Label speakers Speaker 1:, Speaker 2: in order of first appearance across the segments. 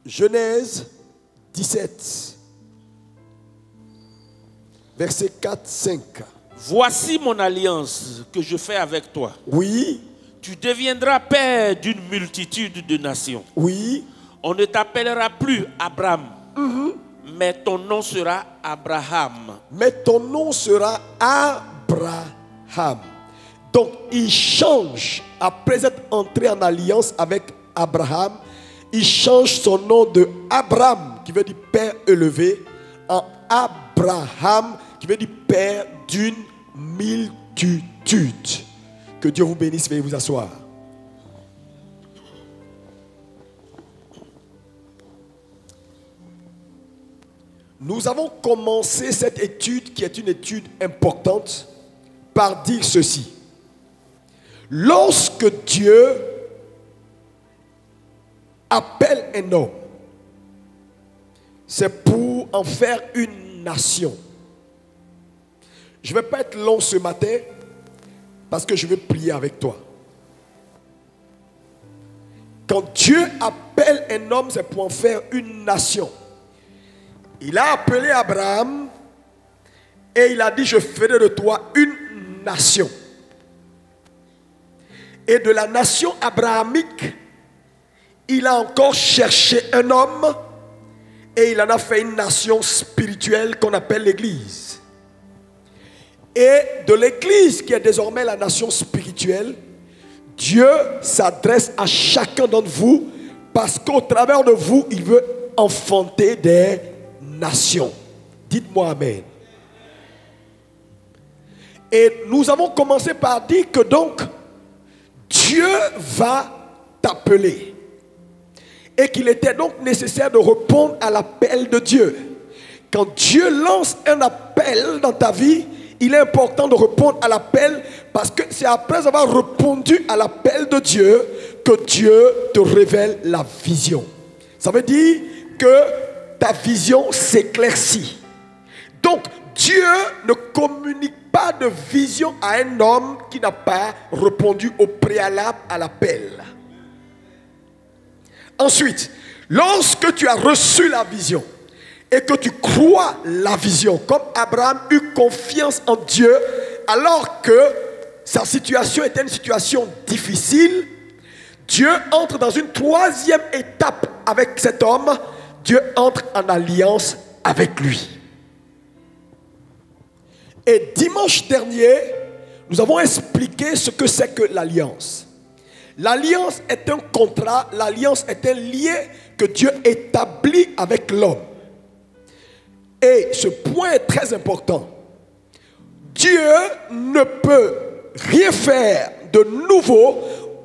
Speaker 1: Genèse 17, verset 4-5.
Speaker 2: Voici mon alliance que je fais avec toi.
Speaker 1: Oui.
Speaker 2: Tu deviendras père d'une multitude de nations.
Speaker 1: Oui.
Speaker 2: On ne t'appellera plus Abraham, mais ton nom sera Abraham.
Speaker 1: Mais ton nom sera Abraham. Donc il change, après être entré en alliance avec Abraham, il change son nom de Abraham, qui veut dire père élevé, en Abraham, qui veut dire père d'une multitude. Que Dieu vous bénisse, veuillez vous asseoir. Nous avons commencé cette étude, qui est une étude importante, par dire ceci. Lorsque Dieu appelle un homme, c'est pour en faire une nation. Je ne vais pas être long ce matin parce que je vais prier avec toi. Quand Dieu appelle un homme, c'est pour en faire une nation. Il a appelé Abraham et il a dit, je ferai de toi une nation. Et de la nation abrahamique, il a encore cherché un homme et il en a fait une nation spirituelle qu'on appelle l'Église. Et de l'Église, qui est désormais la nation spirituelle, Dieu s'adresse à chacun d'entre vous parce qu'au travers de vous, il veut enfanter des nations. Dites-moi Amen. Et nous avons commencé par dire que donc, Dieu va t'appeler. Et qu'il était donc nécessaire de répondre à l'appel de Dieu. Quand Dieu lance un appel dans ta vie, il est important de répondre à l'appel parce que c'est après avoir répondu à l'appel de Dieu que Dieu te révèle la vision. Ça veut dire que ta vision s'éclaircit. Donc Dieu ne communique pas de vision à un homme qui n'a pas répondu au préalable à l'appel. Ensuite, lorsque tu as reçu la vision et que tu crois la vision, comme Abraham eut confiance en Dieu alors que sa situation était une situation difficile, Dieu entre dans une troisième étape avec cet homme. Dieu entre en alliance avec lui. Et dimanche dernier, nous avons expliqué ce que c'est que l'alliance. L'alliance est un contrat, l'alliance est un lien que Dieu établit avec l'homme. Et ce point est très important. Dieu ne peut rien faire de nouveau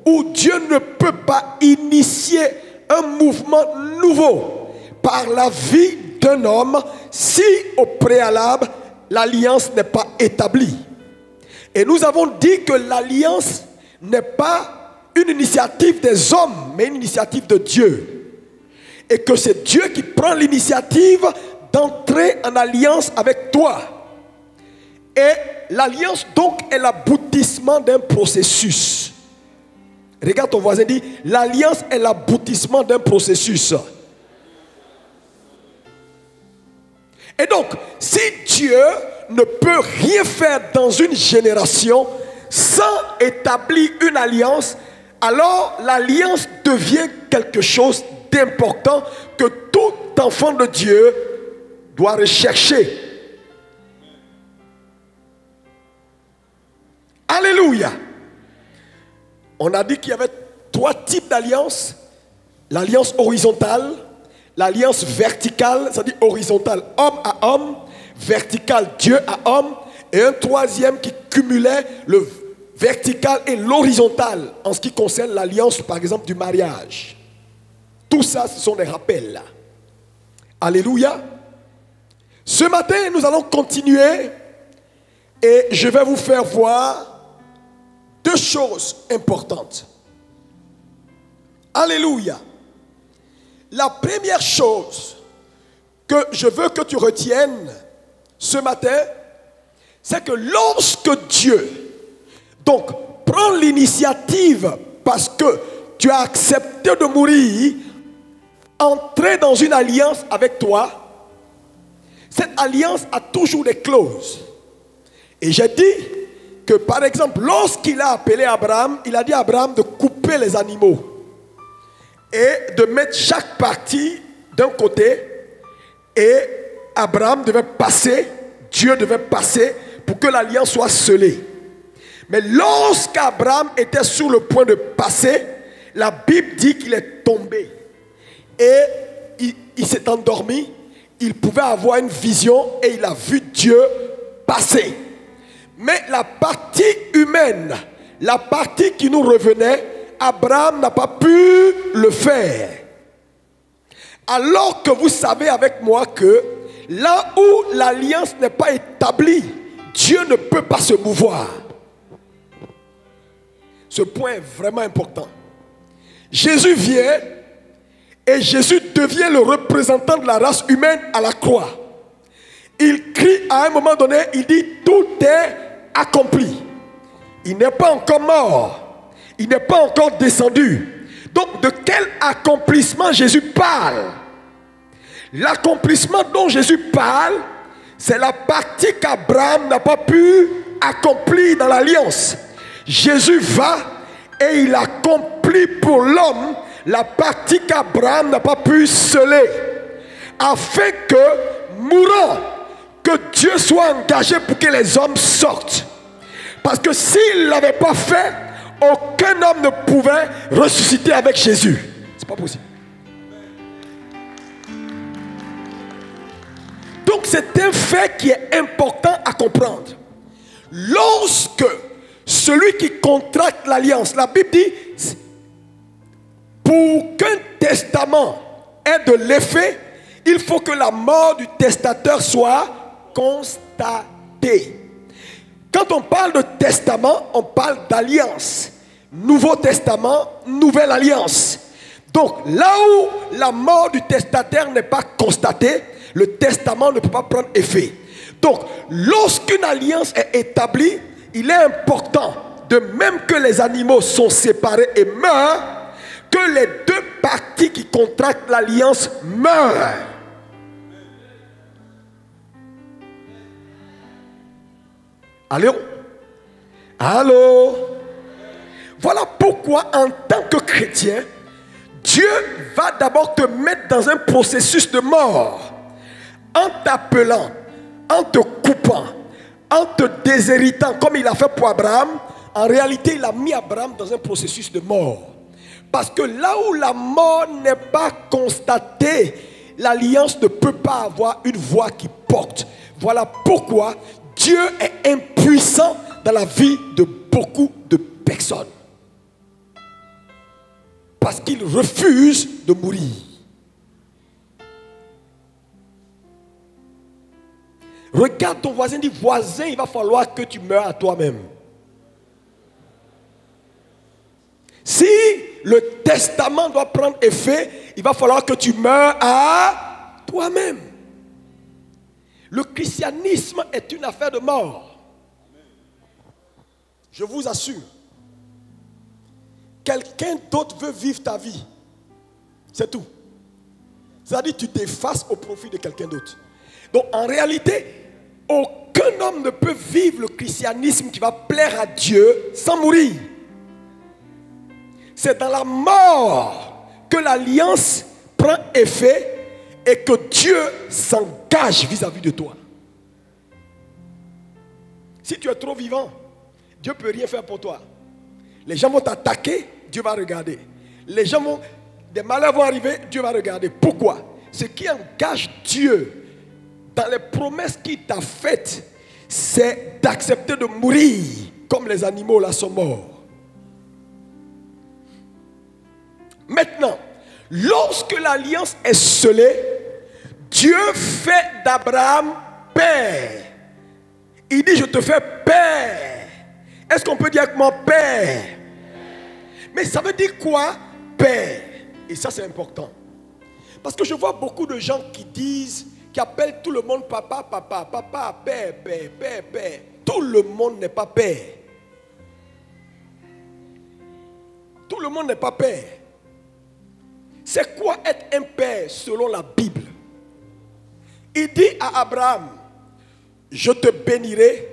Speaker 1: ou Dieu ne peut pas initier un mouvement nouveau par la vie d'un homme si au préalable l'alliance n'est pas établie. Et nous avons dit que l'alliance n'est pas une initiative des hommes, mais une initiative de Dieu. Et que c'est Dieu qui prend l'initiative d'entrer en alliance avec toi. Et l'alliance donc est l'aboutissement d'un processus. Regarde ton voisin, dit, l'alliance est l'aboutissement d'un processus. Et donc, si Dieu ne peut rien faire dans une génération sans établir une alliance, alors l'alliance devient quelque chose d'important que tout enfant de Dieu doit rechercher. Alléluia. On a dit qu'il y avait 3 types d'alliances. L'alliance horizontale, l'alliance verticale, c'est-à-dire horizontale, homme à homme, verticale, Dieu à homme, et un troisième qui cumulait le vertical et l'horizontal en ce qui concerne l'alliance, par exemple, du mariage. Tout ça, ce sont des rappels là. Alléluia. Ce matin, nous allons continuer et je vais vous faire voir 2 choses importantes. Alléluia. La première chose que je veux que tu retiennes ce matin, c'est que lorsque Dieu donc prend l'initiative parce que tu as accepté de mourir entrer dans une alliance avec toi, cette alliance a toujours des clauses. Et j'ai dit que par exemple, lorsqu'il a appelé Abraham, il a dit à Abraham de couper les animaux et de mettre chaque partie d'un côté, et Abraham devait passer, Dieu devait passer pour que l'alliance soit scellée. Mais lorsqu'Abraham était sur le point de passer, la Bible dit qu'il est tombé et il s'est endormi. Il pouvait avoir une vision et il a vu Dieu passer. Mais la partie humaine, la partie qui nous revenait, Abraham n'a pas pu le faire. Alors que vous savez avec moi que là où l'alliance n'est pas établie, Dieu ne peut pas se mouvoir. Ce point est vraiment important. Jésus vient et Jésus devient le représentant de la race humaine à la croix. Il crie à un moment donné, il dit tout est accompli. Il n'est pas encore mort. Il n'est pas encore descendu. Donc de quel accomplissement Jésus parle? L'accomplissement dont Jésus parle, c'est la partie qu'Abraham n'a pas pu accomplir dans l'alliance. Jésus va et il accomplit pour l'homme la partie qu'Abraham n'a pas pu sceller, afin que, mourant, que Dieu soit engagé pour que les hommes sortent. Parce que s'il ne l'avait pas fait, aucun homme ne pouvait ressusciter avec Jésus. C'est pas possible. Donc c'est un fait qui est important à comprendre. Lorsque celui qui contracte l'alliance, la Bible dit, pour qu'un testament ait de l'effet, il faut que la mort du testateur soit constatée. Quand on parle de testament, on parle d'alliance. Nouveau testament, nouvelle alliance. Donc là où la mort du testataire n'est pas constatée, le testament ne peut pas prendre effet. Donc lorsqu'une alliance est établie, il est important, de même que les animaux sont séparés et meurent, que les deux parties qui contractent l'alliance meurent. Allô? Allô? Voilà pourquoi en tant que chrétien, Dieu va d'abord te mettre dans un processus de mort, en t'appelant, en te coupant, en te déshéritant, comme il a fait pour Abraham. En réalité, il a mis Abraham dans un processus de mort. Parce que là où la mort n'est pas constatée, l'alliance ne peut pas avoir une voix qui porte. Voilà pourquoi Dieu est impuissant dans la vie de beaucoup de personnes. Parce qu'il refuse de mourir. Regarde ton voisin, dit voisin, il va falloir que tu meurs à toi-même. Si le testament doit prendre effet, il va falloir que tu meurs à toi-même. Le christianisme est une affaire de mort. Je vous assure. Quelqu'un d'autre veut vivre ta vie. C'est tout. C'est-à-dire que tu t'effaces au profit de quelqu'un d'autre. Donc en réalité, aucun homme ne peut vivre le christianisme qui va plaire à Dieu sans mourir. C'est dans la mort que l'alliance prend effet et que Dieu s'engage vis-à-vis de toi. Si tu es trop vivant, Dieu ne peut rien faire pour toi. Les gens vont t'attaquer, Dieu va regarder. Des malheurs vont arriver, Dieu va regarder. Pourquoi? Ce qui engage Dieu dans les promesses qu'il t'a faites, c'est d'accepter de mourir comme les animaux là sont morts. Maintenant, lorsque l'alliance est scellée, Dieu fait d'Abraham père. Il dit, je te fais père. Est-ce qu'on peut dire avec moi père? Mais ça veut dire quoi, père? Et ça c'est important. Parce que je vois beaucoup de gens qui appellent tout le monde papa, papa, papa, père, père, père, père. Tout le monde n'est pas père. Tout le monde n'est pas père. C'est quoi être un père selon la Bible? Il dit à Abraham, je te bénirai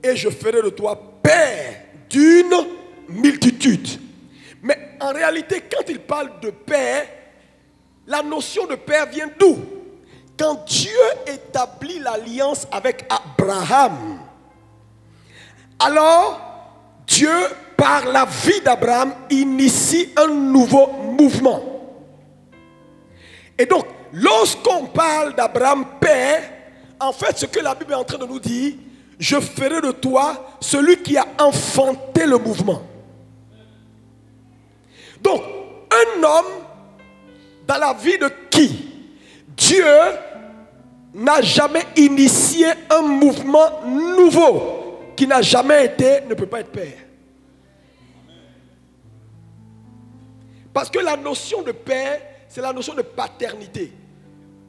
Speaker 1: et je ferai de toi père d'une multitude. Mais en réalité, quand il parle de père, la notion de père vient d'où? Quand Dieu établit l'alliance avec Abraham, alors Dieu, par la vie d'Abraham, initie un nouveau mouvement. Et donc, lorsqu'on parle d'Abraham père, en fait, ce que la Bible est en train de nous dire, je ferai de toi celui qui a enfanté le mouvement. Donc, un homme dans la vie de qui Dieu n'a jamais initié un mouvement nouveau, qui n'a jamais été, ne peut pas être père. Parce que la notion de père, c'est la notion de paternité.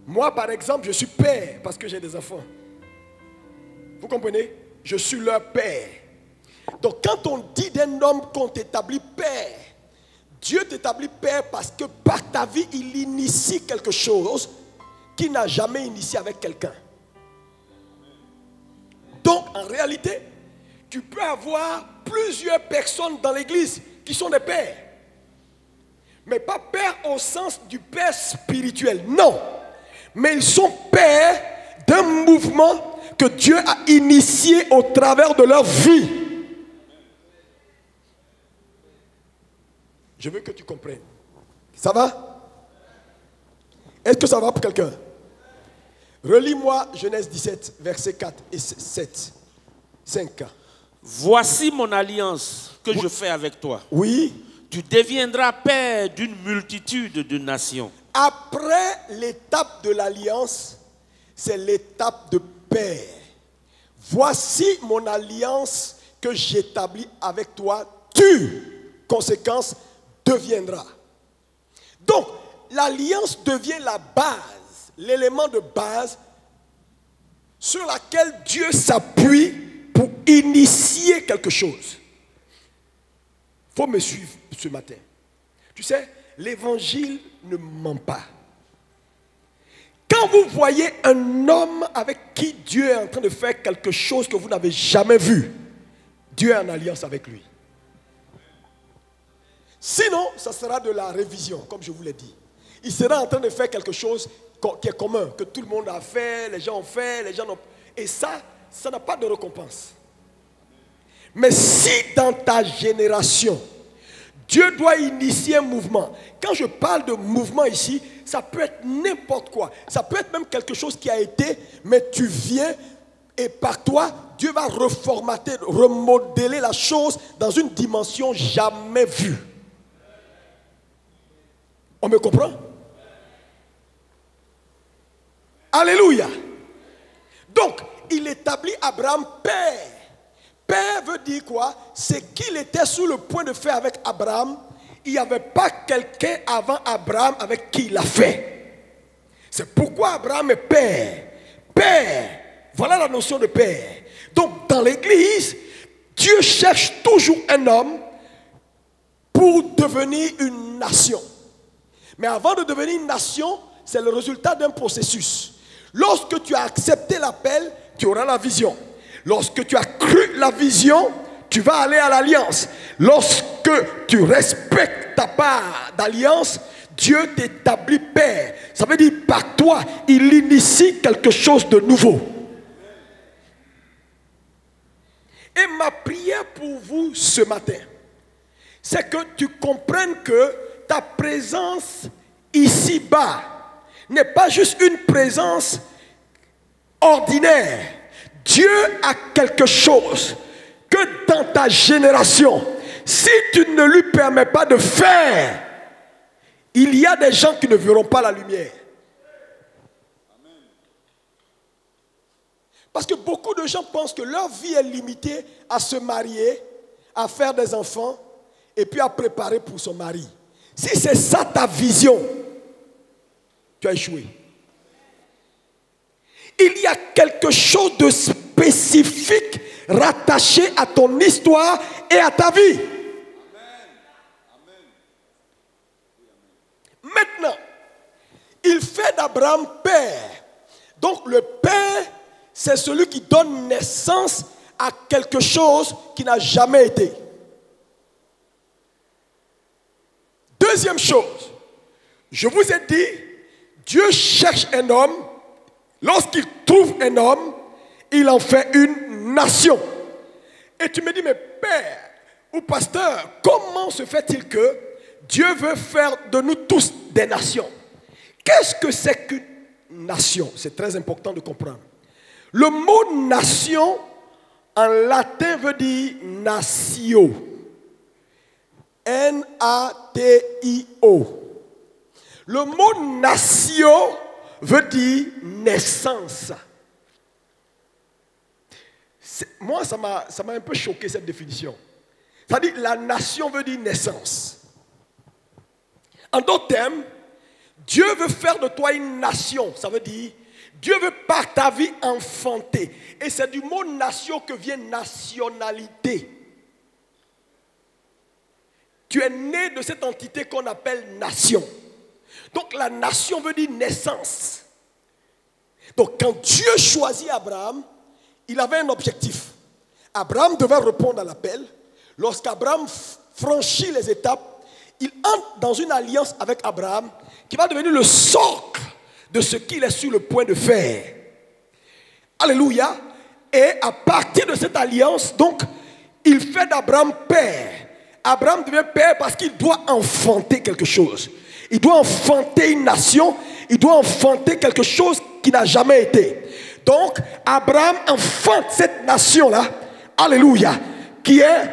Speaker 1: Moi, par exemple, je suis père parce que j'ai des enfants. Vous comprenez? Je suis leur père. Donc, quand on dit d'un homme qu'on t'établit père, Dieu t'établit père parce que par ta vie, il initie quelque chose qu'il n'a jamais initié avec quelqu'un. Donc, en réalité, tu peux avoir plusieurs personnes dans l'église qui sont des pères. Mais pas père au sens du père spirituel, non. Mais ils sont pères d'un mouvement que Dieu a initié au travers de leur vie. Je veux que tu comprennes. Ça va? Est-ce que ça va pour quelqu'un? Relis-moi Genèse 17, versets 4 et 7. 5.
Speaker 2: Voici mon alliance que je fais avec toi.
Speaker 1: Oui.
Speaker 2: Tu deviendras père d'une multitude de nations.
Speaker 1: Après l'étape de l'alliance, c'est l'étape de père. Voici mon alliance que j'établis avec toi. Tu, conséquence, deviendras. Donc, l'alliance devient la base, l'élément de base sur laquelle Dieu s'appuie pour initier quelque chose. Il faut me suivre ce matin. Tu sais, l'évangile ne ment pas. Quand vous voyez un homme avec qui Dieu est en train de faire quelque chose que vous n'avez jamais vu, Dieu est en alliance avec lui. Sinon, ça sera de la révision, comme je vous l'ai dit. Il sera en train de faire quelque chose qui est commun, que tout le monde a fait, les gens ont fait, les gens ont... Et ça n'a pas de récompense. Mais si dans ta génération, Dieu doit initier un mouvement. Quand je parle de mouvement ici, ça peut être n'importe quoi. Ça peut être même quelque chose qui a été, mais tu viens et par toi, Dieu va reformater, remodeler la chose dans une dimension jamais vue. On me comprend? Alléluia. Donc, il établit Abraham père. Père veut dire quoi? C'est qu'il était sur le point de faire avec Abraham. Il n'y avait pas quelqu'un avant Abraham avec qui il a fait. C'est pourquoi Abraham est père. Père, voilà la notion de père. Donc, dans l'église, Dieu cherche toujours un homme pour devenir une nation. Mais avant de devenir une nation, c'est le résultat d'un processus. Lorsque tu as accepté l'appel, tu auras la vision. Lorsque tu as cru la vision, tu vas aller à l'alliance. Lorsque tu respectes ta part d'alliance, Dieu t'établit père. Ça veut dire par toi, il initie quelque chose de nouveau. Et ma prière pour vous ce matin, c'est que tu comprennes que ta présence ici-bas n'est pas juste une présence ordinaire. Dieu a quelque chose que dans ta génération, si tu ne lui permets pas de faire, il y a des gens qui ne verront pas la lumière. Parce que beaucoup de gens pensent que leur vie est limitée à se marier, à faire des enfants et puis à préparer pour son mari. Si c'est ça ta vision, tu as échoué. Il y a quelque chose de spécifique rattaché à ton histoire et à ta vie. Maintenant, fait d'Abraham père. Donc le père, c'est celui qui donne naissance à quelque chose qui n'a jamais été. Deuxième chose, je vous ai dit, Dieu cherche un homme. Lorsqu'il trouve un homme, il en fait une nation. Et tu me dis, mais père ou pasteur, comment se fait-il que Dieu veut faire de nous tous des nations? Qu'est-ce que c'est qu'une nation? C'est très important de comprendre. Le mot nation en latin veut dire natio. N-A-T-I-O. Le mot natio veut dire naissance. Moi, ça m'a un peu choqué cette définition. C'est-à-dire la nation veut dire naissance. En d'autres termes, Dieu veut faire de toi une nation. Ça veut dire, Dieu veut par ta vie enfanter. Et c'est du mot nation que vient nationalité. Tu es né de cette entité qu'on appelle nation. Donc la nation veut dire naissance. Donc quand Dieu choisit Abraham, il avait un objectif. Abraham devait répondre à l'appel. Lorsqu'Abraham franchit les étapes, il entre dans une alliance avec Abraham qui va devenir le socle de ce qu'il est sur le point de faire. Alléluia. Et à partir de cette alliance, donc, il fait d'Abraham père. Abraham devient père parce qu'il doit enfanter quelque chose. Il doit enfanter une nation. Il doit enfanter quelque chose qui n'a jamais été. Donc, Abraham enfante cette nation-là. Alléluia. Qui est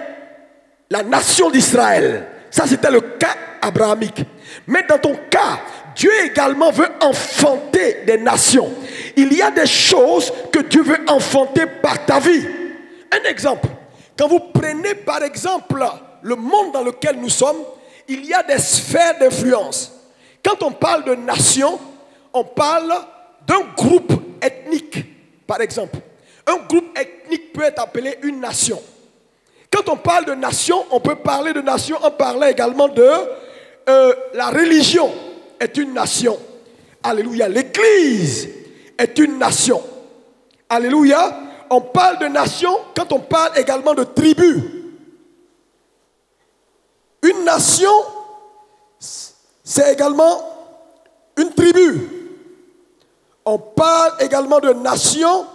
Speaker 1: la nation d'Israël. Ça, c'était le cas abrahamique. Mais dans ton cas, Dieu également veut enfanter des nations. Il y a des choses que Dieu veut enfanter par ta vie. Un exemple. Quand vous prenez par exemple le monde dans lequel nous sommes, il y a des sphères d'influence. Quand on parle de nation, on parle d'un groupe ethnique, par exemple. Un groupe ethnique peut être appelé une nation. Quand on parle de nation, on peut parler de nation en parlant également de la religion est une nation. Alléluia. L'Église est une nation. Alléluia. On parle de nation quand on parle également de tribu. Une nation, c'est également une tribu. On parle également de nation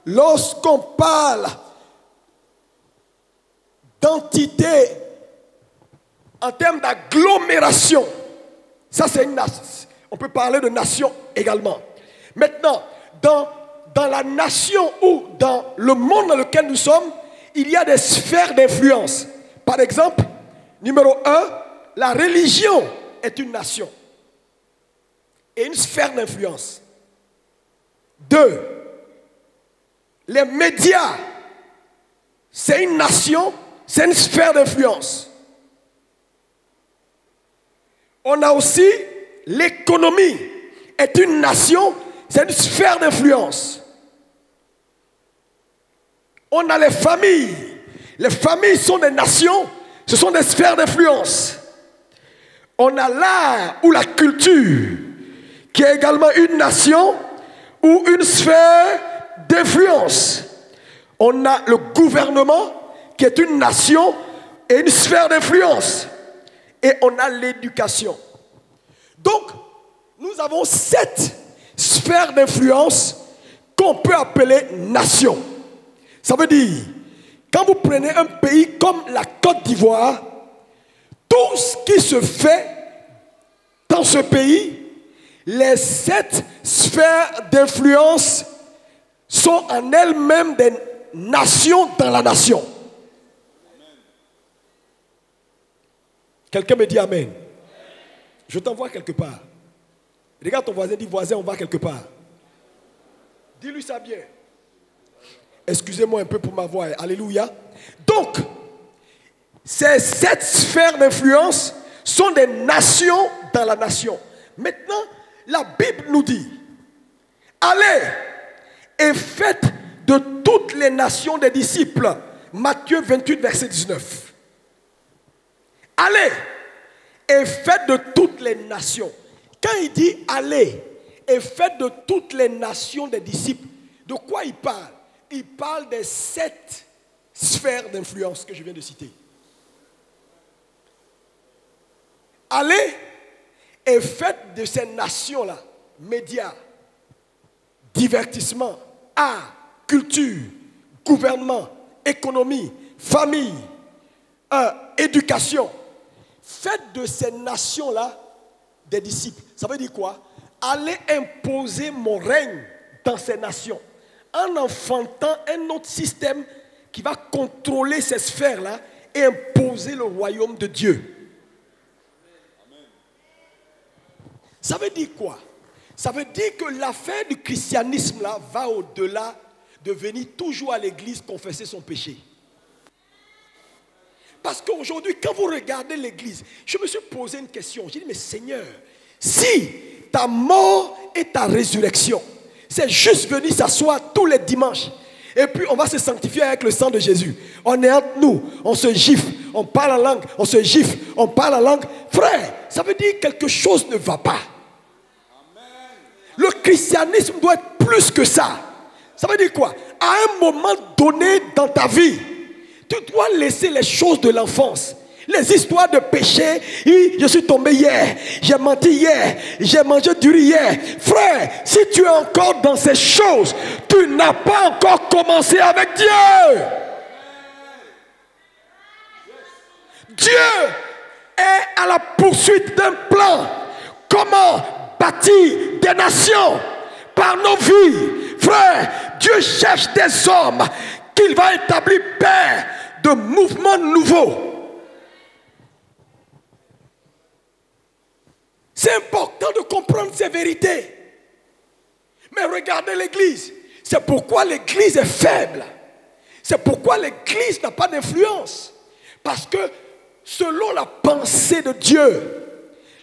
Speaker 1: lorsqu'on parle d'entité en termes d'agglomération. Ça, c'est une nation. On peut parler de nation également. Maintenant, dans la nation ou dans le monde dans lequel nous sommes, il y a des sphères d'influence. Par exemple, numéro 1, la religion est une nation et une sphère d'influence. 2, les médias, c'est une nation, c'est une sphère d'influence. On a aussi l'économie, est une nation, c'est une sphère d'influence. On a les familles. Les familles sont des nations, ce sont des sphères d'influence. On a l'art ou la culture, qui est également une nation ou une sphère d'influence. On a le gouvernement, qui est une nation et une sphère d'influence. Et on a l'éducation. Donc, nous avons 7 sphères d'influence qu'on peut appeler nation. Ça veut dire, quand vous prenez un pays comme la Côte d'Ivoire, tout ce qui se fait dans ce pays, les 7 sphères d'influence sont en elles-mêmes des nations dans la nation. Quelqu'un me dit amen. Je t'envoie quelque part. Regarde ton voisin, dis voisin, on va quelque part. Dis-lui ça bien. Excusez-moi un peu pour ma voix. Alléluia. Donc, ces 7 sphères d'influence sont des nations dans la nation. Maintenant, la Bible nous dit, allez et faites de toutes les nations des disciples. Matthieu 28, verset 19. Allez et faites de toutes les nations. Quand il dit allez, et faites de toutes les nations des disciples. De quoi il parle? Il parle des 7 sphères d'influence que je viens de citer. Allez et faites de ces nations-là, médias, divertissement, art, culture, gouvernement, économie, famille, éducation. Faites de ces nations-là des disciples. Ça veut dire quoi? Allez imposer mon règne dans ces nations en enfantant un autre système qui va contrôler ces sphères-là et imposer le royaume de Dieu. Ça veut dire quoi? Ça veut dire que l'affaire du christianisme là va au-delà de venir toujours à l'église confesser son péché. Parce qu'aujourd'hui, quand vous regardez l'église, je me suis posé une question. J'ai dit, mais Seigneur, si ta mort et ta résurrection, c'est juste venir s'asseoir tous les dimanches, et puis on va se sanctifier avec le sang de Jésus. On est entre nous, on se gifle, on parle en langue, on se gifle, on parle en langue. Frère, ça veut dire que quelque chose ne va pas. Le christianisme doit être plus que ça. Ça veut dire quoi? À un moment donné dans ta vie, tu dois laisser les choses de l'enfance. Les histoires de péché. Je suis tombé hier, j'ai menti hier, j'ai mangé du riz hier. Frère, si tu es encore dans ces choses, tu n'as pas encore commencé avec Dieu. Dieu est à la poursuite d'un plan. Comment bâtir des nations par nos vies? Frère, Dieu cherche des hommes qu'il va établir pères de mouvements nouveaux. C'est important de comprendre ces vérités. Mais regardez l'église. C'est pourquoi l'église est faible. C'est pourquoi l'église n'a pas d'influence. Parce que selon la pensée de Dieu,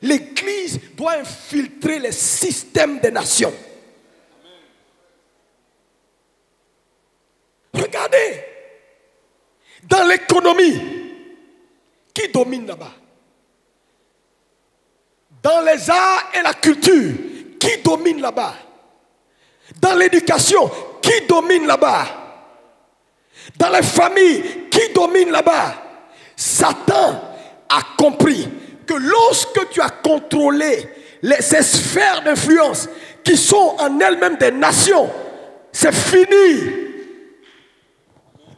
Speaker 1: l'église doit infiltrer les systèmes des nations. Regardez, dans l'économie, qui domine là-bas? Dans les arts et la culture, qui domine là-bas? Dans l'éducation, qui domine là-bas? Dans les familles, qui domine là-bas? Satan a compris que lorsque tu as contrôlé ces sphères d'influence qui sont en elles-mêmes des nations, c'est fini.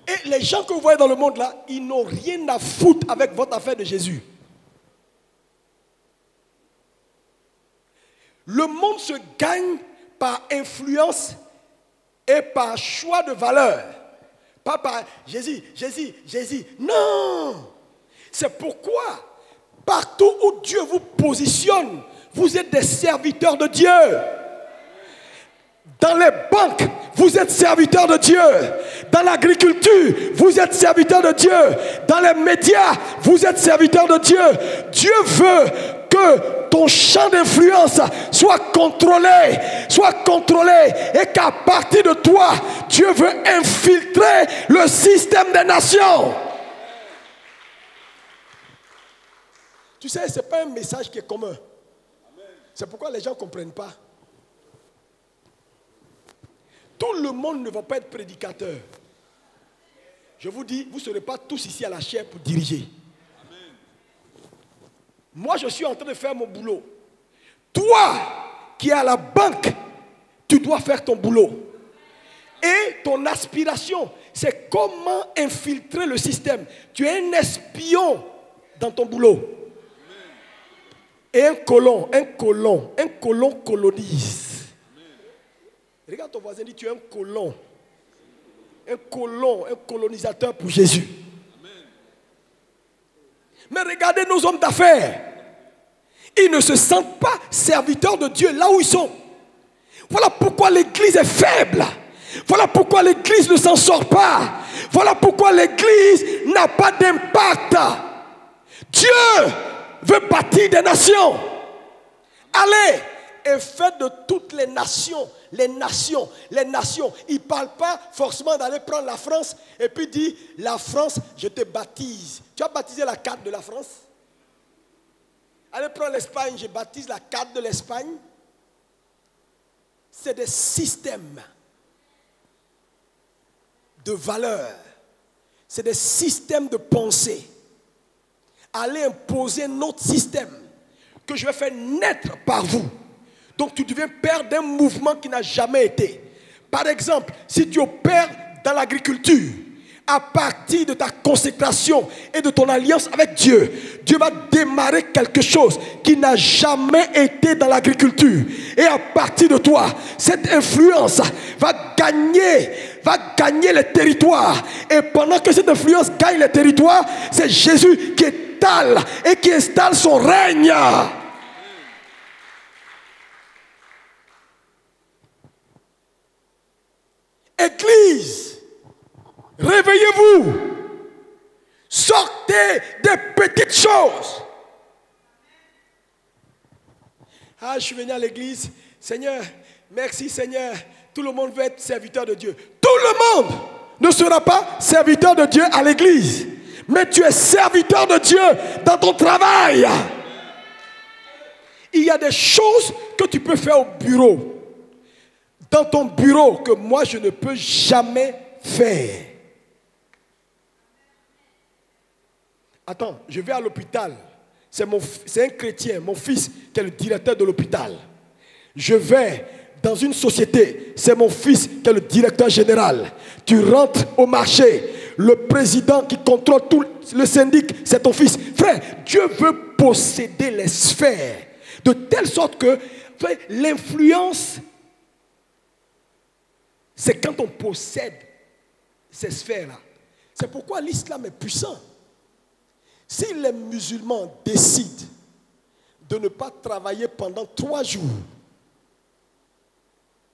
Speaker 1: Et les gens que vous voyez dans le monde là, ils n'ont rien à foutre avec votre affaire de Jésus. Le monde se gagne par influence et par choix de valeur. Pas par Jésus. Non. C'est pourquoi, partout où Dieu vous positionne, vous êtes des serviteurs de Dieu. Dans les banques, vous êtes serviteurs de Dieu. Dans l'agriculture, vous êtes serviteurs de Dieu. Dans les médias, vous êtes serviteurs de Dieu. Dieu veut que ton champ d'influence soit contrôlé et qu'à partir de toi, Dieu veut infiltrer le système des nations. Tu sais, ce n'est pas un message qui est commun. C'est pourquoi les gens ne comprennent pas. Tout le monde ne va pas être prédicateur. Je vous dis, vous ne serez pas tous ici à la chaire pour diriger. Moi, je suis en train de faire mon boulot. Toi, qui es à la banque, tu dois faire ton boulot. Et ton aspiration, c'est comment infiltrer le système. Tu es un espion dans ton boulot. Et un colon colonise. Regarde ton voisin, dit tu es un colon, un colonisateur pour Jésus. Mais regardez nos hommes d'affaires. Ils ne se sentent pas serviteurs de Dieu là où ils sont. Voilà pourquoi l'église est faible. Voilà pourquoi l'église ne s'en sort pas. Voilà pourquoi l'église n'a pas d'impact. Dieu veut bâtir des nations. Allez et faites de toutes les nations. Les nations. Il ne parle pas forcément d'aller prendre la France et puis dire, la France, je te baptise. Tu as baptisé la carte de la France? Allez prendre l'Espagne, je baptise la carte de l'Espagne. c'est des systèmes de valeurs, c'est des systèmes de pensée. Allez imposer notre système que je vais faire naître par vous. Donc tu deviens père d'un mouvement qui n'a jamais été. Par exemple, si tu opères dans l'agriculture, à partir de ta consécration et de ton alliance avec Dieu, Dieu va démarrer quelque chose qui n'a jamais été dans l'agriculture. Et à partir de toi, cette influence va gagner les territoires. Et pendant que cette influence gagne les territoires, c'est Jésus qui étale et qui installe son règne. Église, réveillez-vous. Sortez des petites choses. Ah, je suis venu à l'église. Seigneur, merci Seigneur. Tout le monde veut être serviteur de Dieu. Tout le monde ne sera pas serviteur de Dieu à l'église. Mais tu es serviteur de Dieu dans ton travail. Il y a des choses que tu peux faire au bureau. Dans ton bureau que moi je ne peux jamais faire. Attends, je vais à l'hôpital. C'est un chrétien, mon fils, qui est le directeur de l'hôpital. Je vais dans une société, c'est mon fils qui est le directeur général. Tu rentres au marché, le président qui contrôle tout le syndic, c'est ton fils. Frère, Dieu veut posséder les sphères de telle sorte que l'influence, c'est quand on possède ces sphères-là. C'est pourquoi l'islam est puissant. Si les musulmans décident de ne pas travailler pendant 3 jours,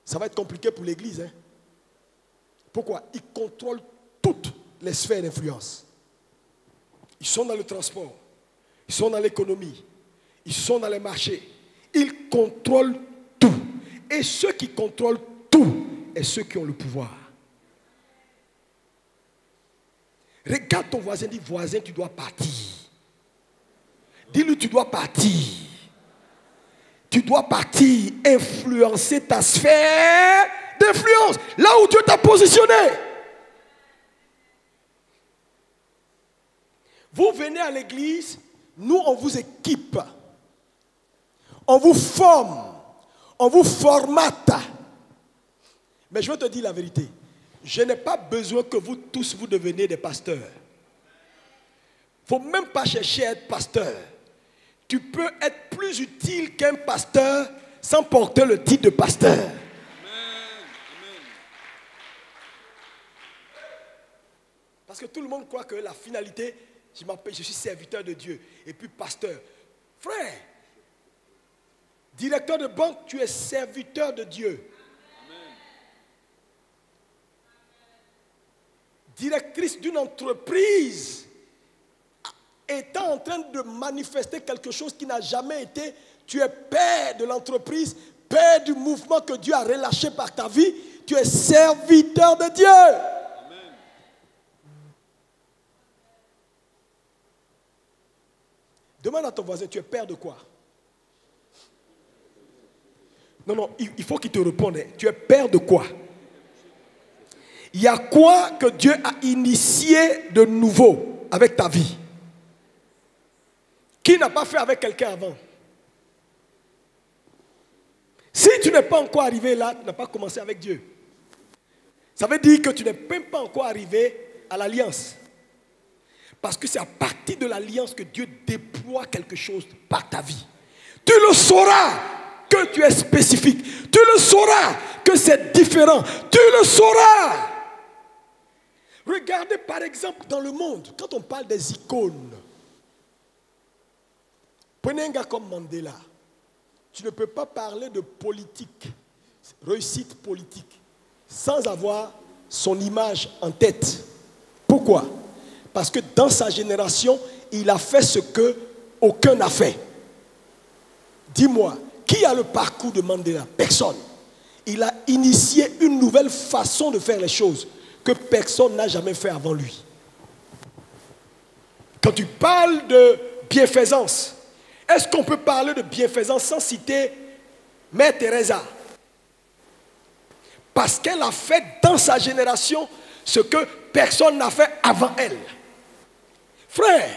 Speaker 1: ça va être compliqué pour l'église. Hein? Pourquoi? Ils contrôlent toutes les sphères d'influence. Ils sont dans le transport, ils sont dans l'économie, ils sont dans les marchés. Ils contrôlent tout. Et ceux qui contrôlent tout, et ceux qui ont le pouvoir. Regarde ton voisin, dis voisin, tu dois partir. Dis-lui, tu dois partir. Tu dois partir, influencer ta sphère d'influence, là où Dieu t'a positionné. Vous venez à l'église, nous on vous équipe, on vous forme, on vous formate. Mais je vais te dire la vérité. Je n'ai pas besoin que vous tous vous deveniez des pasteurs. Il ne faut même pas chercher à être pasteur. Tu peux être plus utile qu'un pasteur sans porter le titre de pasteur. Amen. Parce que tout le monde croit que la finalité, je suis serviteur de Dieu et puis pasteur. Frère, directeur de banque, tu es serviteur de Dieu. Directrice d'une entreprise, étant en train de manifester quelque chose qui n'a jamais été, tu es père de l'entreprise, père du mouvement que Dieu a relâché par ta vie, tu es serviteur de Dieu. Amen. Demande à ton voisin, tu es père de quoi? Non, il faut qu'il te réponde. Tu es père de quoi? Il y a quoi que Dieu a initié de nouveau avec ta vie? Qui n'a pas fait avec quelqu'un avant? Si tu n'es pas encore arrivé là, tu n'as pas commencé avec Dieu. Ça veut dire que tu n'es même pas encore arrivé à l'alliance. Parce que c'est à partir de l'alliance que Dieu déploie quelque chose par ta vie. Tu le sauras que tu es spécifique. Tu le sauras que c'est différent. Tu le sauras. Regardez par exemple dans le monde, quand on parle des icônes, prenez un gars comme Mandela. Tu ne peux pas parler de politique, réussite politique, sans avoir son image en tête. Pourquoi? Parce que dans sa génération, il a fait ce que aucun n'a fait. Dis-moi, qui a le parcours de Mandela? Personne. Il a initié une nouvelle façon de faire les choses que personne n'a jamais fait avant lui. Quand tu parles de bienfaisance, est-ce qu'on peut parler de bienfaisance sans citer Mère Teresa? Parce qu'elle a fait dans sa génération ce que personne n'a fait avant elle. Frère,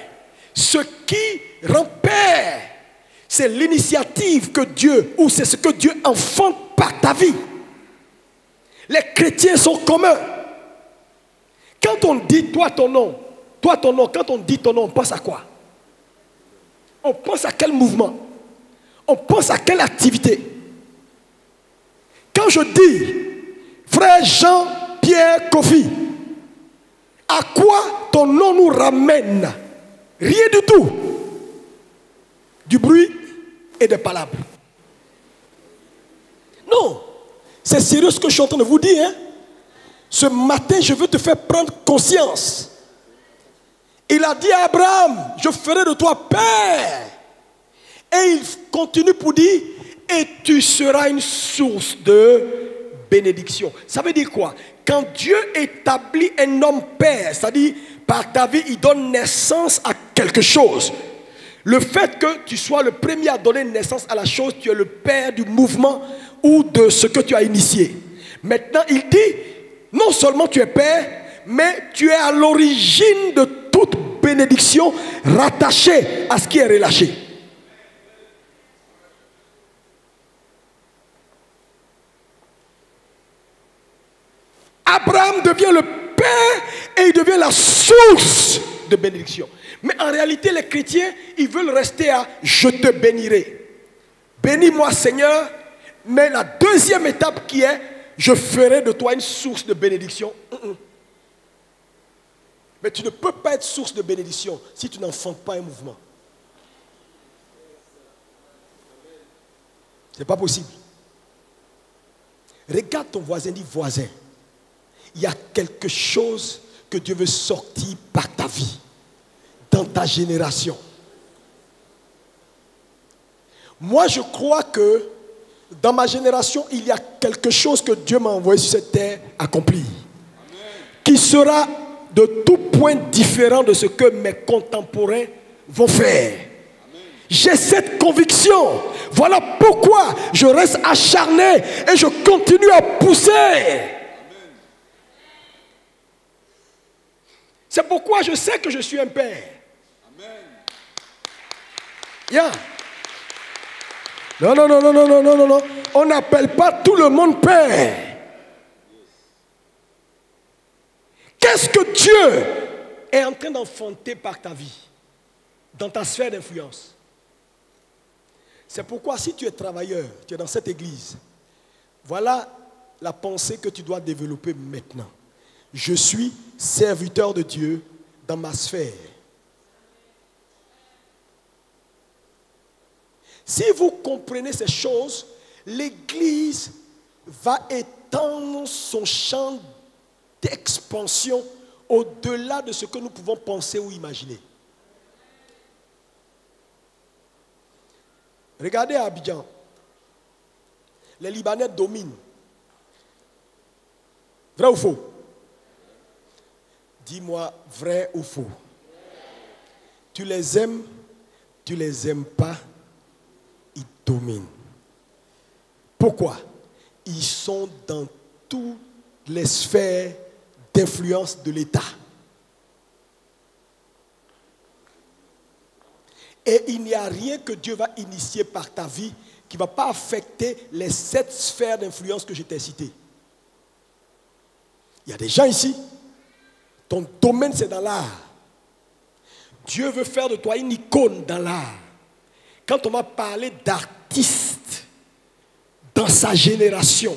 Speaker 1: ce qui rend père, c'est l'initiative que Dieu, ou c'est ce que Dieu enfante par ta vie. Les chrétiens sont communs. Quand on dit toi ton nom, quand on dit ton nom, on pense à quoi? On pense à quel mouvement? On pense à quelle activité? Quand je dis frère Jean-Pierre Kofi, à quoi ton nom nous ramène? Rien du tout. Du bruit et des palabres. Non, c'est sérieux ce que je suis en train de vous dire. Hein? Ce matin, je veux te faire prendre conscience. Il a dit à Abraham, je ferai de toi père. Et il continue pour dire, et tu seras une source de bénédiction. Ça veut dire quoi? Quand Dieu établit un homme père, c'est-à-dire par ta vie, il donne naissance à quelque chose. Le fait que tu sois le premier à donner naissance à la chose, tu es le père du mouvement ou de ce que tu as initié. Maintenant, il dit, non seulement tu es père, mais tu es à l'origine de toute bénédiction rattachée à ce qui est relâché. Abraham devient le père et il devient la source de bénédiction. Mais en réalité, les chrétiens, ils veulent rester à « je te bénirai ». Bénis-moi Seigneur, mais la deuxième étape qui est « je ferai de toi une source de bénédiction ». Mais tu ne peux pas être source de bénédiction si tu n'enfantes pas un mouvement. Ce n'est pas possible. Regarde ton voisin, dis voisin. Il y a quelque chose que Dieu veut sortir par ta vie, dans ta génération. Moi, je crois que dans ma génération, il y a quelque chose que Dieu m'a envoyé sur cette terre accompli. Qui sera de tout point différent de ce que mes contemporains vont faire. J'ai cette conviction. Voilà pourquoi je reste acharné et je continue à pousser. C'est pourquoi je sais que je suis un père. Yeah. Non. On n'appelle pas tout le monde père. Qu'est-ce que Dieu est en train d'enfanter par ta vie, dans ta sphère d'influence? C'est pourquoi si tu es travailleur, tu es dans cette église, voilà la pensée que tu dois développer maintenant. Je suis serviteur de Dieu dans ma sphère. Si vous comprenez ces choses, l'Église va étendre son champ d'expansion au-delà de ce que nous pouvons penser ou imaginer. Regardez à Abidjan. Les Libanais dominent. Vrai ou faux? Dis-moi vrai ou faux. Tu les aimes pas, ils dominent. Pourquoi? Ils sont dans toutes les sphères d'influence de l'État. Et il n'y a rien que Dieu va initier par ta vie qui ne va pas affecter les 7 sphères d'influence que je t'ai citées. Il y a des gens ici, ton domaine c'est dans l'art. Dieu veut faire de toi une icône dans l'art. Quand on va parler d'artistes dans sa génération,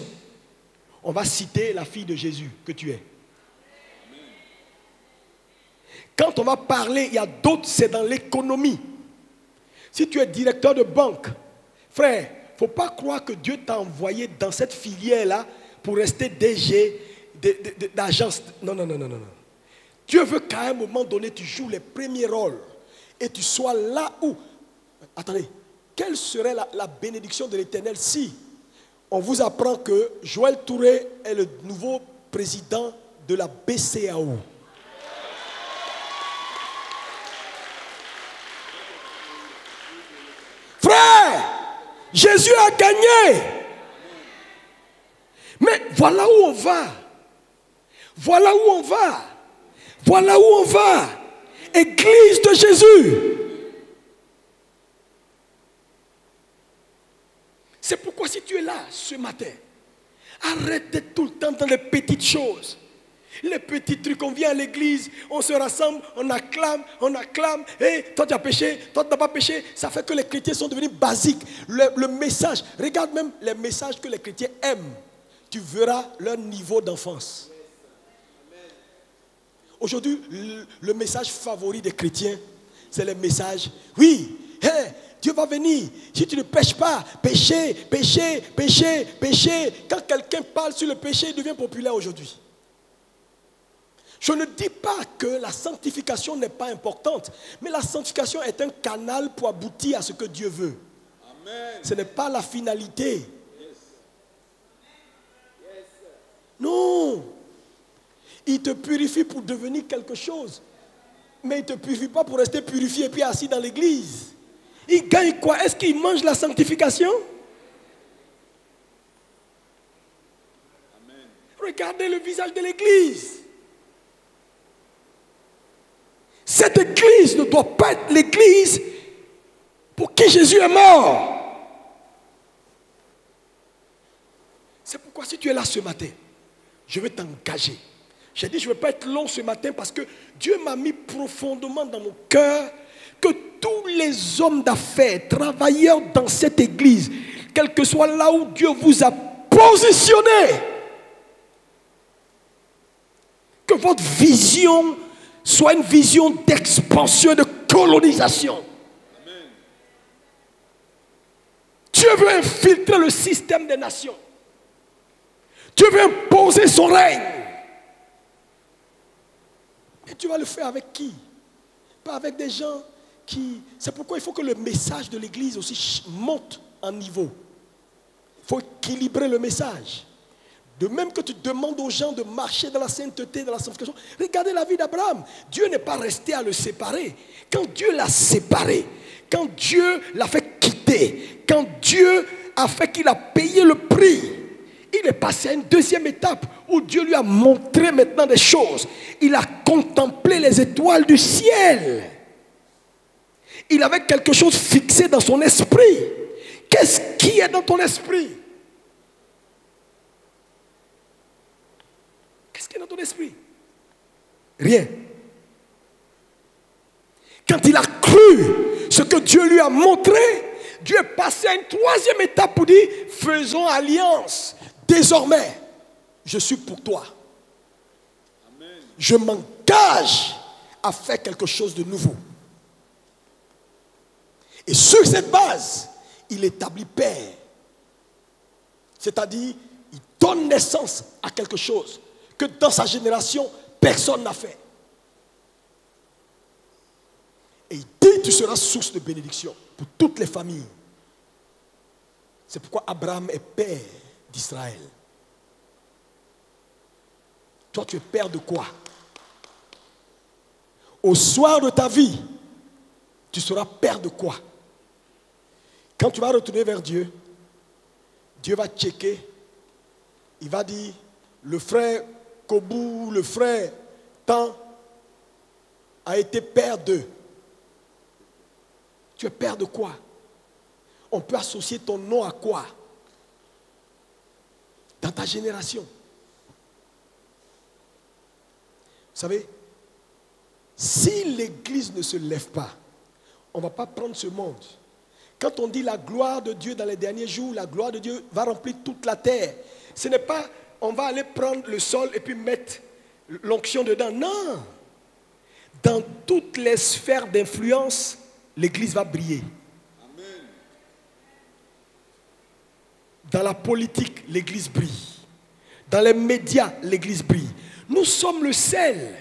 Speaker 1: on va citer la fille de Jésus que tu es. Quand on va parler, il y a d'autres, c'est dans l'économie. Si tu es directeur de banque, frère, il ne faut pas croire que Dieu t'a envoyé dans cette filière-là pour rester DG d'agence. Non. Dieu veut qu'à un moment donné, tu joues les premiers rôles et tu sois là où... Attendez, quelle serait la bénédiction de l'Éternel si on vous apprend que Joël Touré est le nouveau président de la BCAO? Frère, Jésus a gagné. Mais Voilà où on va. Voilà où on va. Voilà où on va. Église de Jésus. C'est pourquoi si tu es là ce matin, arrête d'être tout le temps dans les petites choses. Les petits trucs, on vient à l'église, on se rassemble, on acclame, et toi tu as péché, toi tu n'as pas péché. Ça fait que les chrétiens sont devenus basiques. Le message, regarde même les messages que les chrétiens aiment. Tu verras leur niveau d'enfance. Aujourd'hui, le message favori des chrétiens, c'est le message, oui, hey, Dieu va venir. Si tu ne pêches pas, péché, péché, péché, péché. Quand quelqu'un parle sur le péché, il devient populaire aujourd'hui. Je ne dis pas que la sanctification n'est pas importante, mais la sanctification est un canal pour aboutir à ce que Dieu veut. Amen. Ce n'est pas la finalité. Yes. Yes. Non. Il te purifie pour devenir quelque chose, mais il ne te purifie pas pour rester purifié et puis assis dans l'église. Il gagne quoi? Est-ce qu'il mange la sanctification? Amen. Regardez le visage de l'église. Cette église ne doit pas être l'église pour qui Jésus est mort. C'est pourquoi si tu es là ce matin, je vais t'engager. J'ai dit je ne vais pas être long ce matin parce que Dieu m'a mis profondément dans mon cœur que tous les hommes d'affaires, travailleurs dans cette église, quel que soit là où Dieu vous a positionné, que votre vision soit une vision d'expansion, de colonisation. Amen. Dieu veut infiltrer le système des nations. Dieu veut imposer son règne. Et tu vas le faire avec qui? Pas avec des gens qui... C'est pourquoi il faut que le message de l'église aussi monte en niveau. Il faut équilibrer le message. De même que tu demandes aux gens de marcher dans la sainteté, dans la sanctification. Regardez la vie d'Abraham. Dieu n'est pas resté à le séparer. Quand Dieu l'a séparé, quand Dieu l'a fait quitter, quand Dieu a fait qu'il a payé le prix, il est passé à une deuxième étape où Dieu lui a montré maintenant des choses. Il a contemplé les étoiles du ciel. Il avait quelque chose fixé dans son esprit. Qu'est-ce qui est dans ton esprit? Qu'est-ce qui est dans ton esprit? Rien. Quand il a cru ce que Dieu lui a montré, Dieu est passé à une troisième étape pour dire, faisons alliance. Désormais, je suis pour toi. Amen. Je m'engage à faire quelque chose de nouveau. Et sur cette base, il établit père. C'est-à-dire, il donne naissance à quelque chose que dans sa génération, personne n'a fait. Et il dit, tu seras source de bénédiction pour toutes les familles. C'est pourquoi Abraham est père d'Israël. Toi, tu es père de quoi? Au soir de ta vie, tu seras père de quoi? Quand tu vas retourner vers Dieu, Dieu va checker. Il va dire, le frère Kobu, le frère Tan a été père d'eux. Tu es père de quoi? On peut associer ton nom à quoi? Dans ta génération. Vous savez, si l'église ne se lève pas, on ne va pas prendre ce monde. Quand on dit la gloire de Dieu dans les derniers jours, la gloire de Dieu va remplir toute la terre. Ce n'est pas, on va aller prendre le sol et puis mettre l'onction dedans. Non. Dans toutes les sphères d'influence, l'église va briller. Amen. Dans la politique, l'église brille. Dans les médias, l'église brille. Nous sommes le sel.